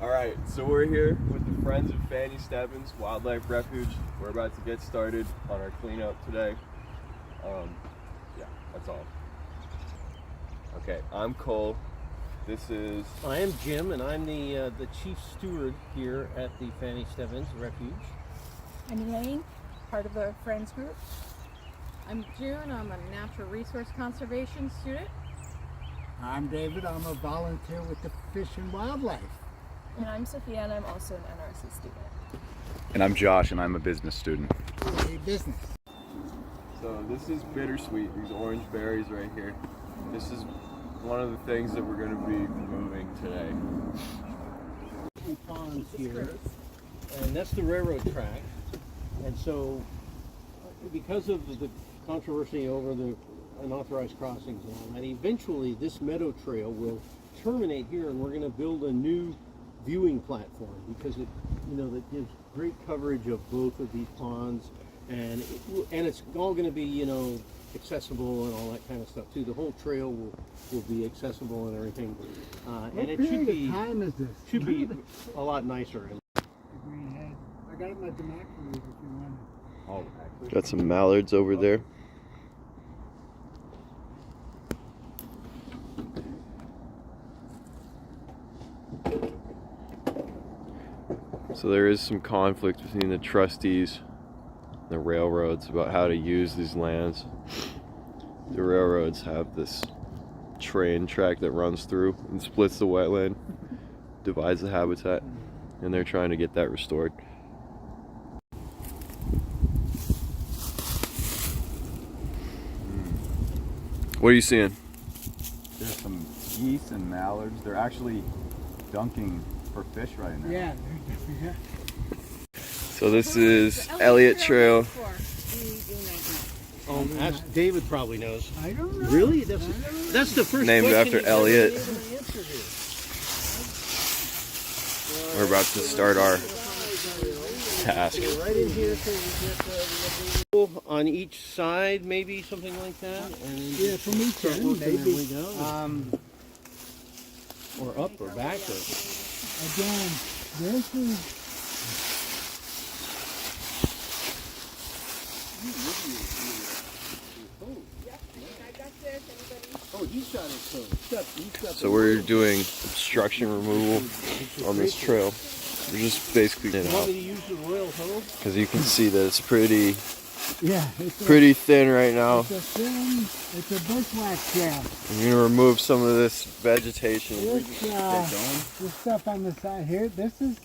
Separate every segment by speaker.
Speaker 1: All right, so we're here with the friends of Fannie Stebbins Wildlife Refuge. We're about to get started on our cleanup today. Yeah, that's all. Okay, I'm Cole. This is...
Speaker 2: I am Jim, and I'm the chief steward here at the Fannie Stebbins Refuge.
Speaker 3: I'm Elaine, part of the Friends group.
Speaker 4: I'm June. I'm a natural resource conservation student.
Speaker 5: I'm David. I'm a volunteer with the Fish and Wildlife.
Speaker 3: And I'm Sophia, and I'm also an NRC student.
Speaker 6: And I'm Josh, and I'm a business student.
Speaker 5: A business.
Speaker 1: So this is Bittersweet, these orange berries right here. This is one of the things that we're going to be moving today.
Speaker 2: Ponds here, and that's the railroad track. And so, because of the controversy over the unauthorized crossings and all that, eventually this meadow trail will terminate here, and we're going to build a new viewing platform because it, that gives great coverage of both of these ponds, and it's all going to be, accessible and all that kind of stuff too. The whole trail will be accessible and everything, and it should be.
Speaker 5: What time is this?
Speaker 2: Should be a lot nicer.
Speaker 5: I got it at the microwave if you want it.
Speaker 1: Got some mallards over there. So there is some conflict between the trustees and the railroads about how to use these lands. The railroads have this train track that runs through and splits the wetland, divides the habitat, and they're trying to get that restored. What are you seeing?
Speaker 6: There's some geese and mallards. They're actually dunking for fish right now.
Speaker 5: Yeah.
Speaker 1: So this is Elliott Trail.
Speaker 2: Oh, David probably knows.
Speaker 5: I don't know.
Speaker 2: Really? That's the first
Speaker 1: Named
Speaker 2: question
Speaker 1: after
Speaker 2: he's
Speaker 1: Elliott.
Speaker 2: ever been able to answer here.
Speaker 1: We're about to start our task.
Speaker 2: Right in here, so we get on each side, maybe something like that. And
Speaker 5: Yeah, from each
Speaker 2: start
Speaker 5: end,
Speaker 2: working our
Speaker 5: maybe.
Speaker 2: way down. Or up or back. Or...
Speaker 5: Again, this is.
Speaker 2: Oh, he's got it.
Speaker 1: So we're doing obstruction removal on this trail. We're just basically
Speaker 2: You want me to use the royal hoe?
Speaker 1: because you can see that it's pretty
Speaker 5: It's
Speaker 1: thin right now.
Speaker 5: It's a bushwhack trail.
Speaker 1: I'm gonna remove some of this vegetation.
Speaker 5: This stuff on the side here, this is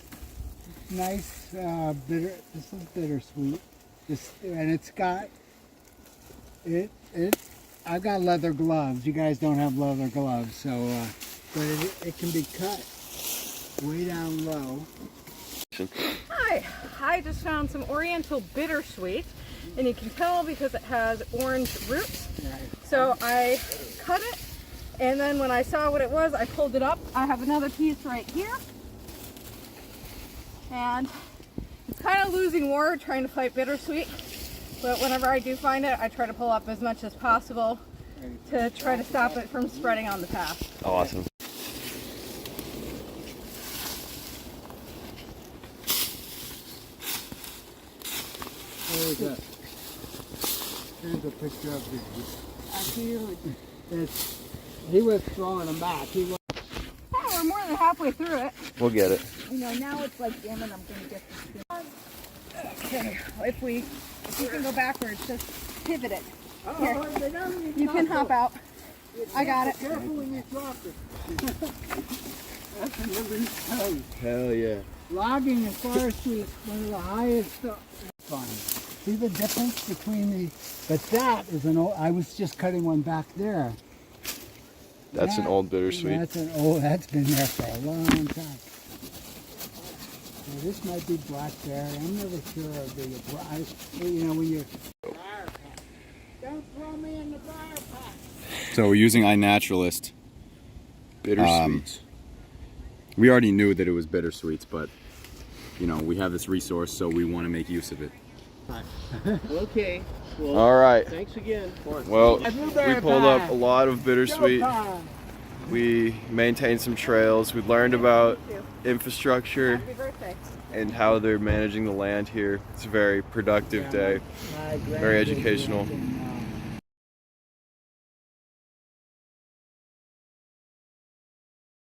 Speaker 5: nice, this is bittersweet. And it's got, I've got leather gloves. You guys don't have leather gloves, so, but it can be cut way down low.
Speaker 4: Hi, I just found some oriental bittersweet, and you can tell because it has orange roots.
Speaker 5: Right.
Speaker 4: So I cut it, and then when I saw what it was, I pulled it up. I have another piece right here, and it's kind of losing war trying to fight bittersweet, but whenever I do find it, I try to pull up as much as possible to try to stop it from spreading on the path.
Speaker 1: Awesome.
Speaker 5: Here's a picture of he was throwing them back.
Speaker 4: Oh, we're more than halfway through it.
Speaker 1: We'll get it.
Speaker 4: Now it's like, damn it, I'm going to get this. Okay, if you can go backwards, just pivot it. Here, you can hop out. I got it.
Speaker 5: Careful when you drop it. That's another
Speaker 1: Hell yeah.
Speaker 5: Logging and forestry is one of the highest fun. See the difference between but that is an old, I was just cutting one back there.
Speaker 1: That's an old bittersweet.
Speaker 5: That's been there for a long time. Now, this might be blackberry. I'm never sure of when you're briar patch. Don't throw me in the briar patch.
Speaker 6: So we're using iNaturalist.
Speaker 1: Bittersweets.
Speaker 6: We already knew that it was bittersweets, but we have this resource, so we want to make use of it.
Speaker 2: Okay. Well,
Speaker 1: All right.
Speaker 2: thanks again.
Speaker 1: Well, we pulled up a lot of bittersweet. We maintained some trails. We learned about infrastructure
Speaker 4: Happy birthday.
Speaker 1: and how they're managing the land here. It's a very productive day.
Speaker 5: My
Speaker 1: Very
Speaker 5: grandkids
Speaker 1: educational.
Speaker 5: lived in,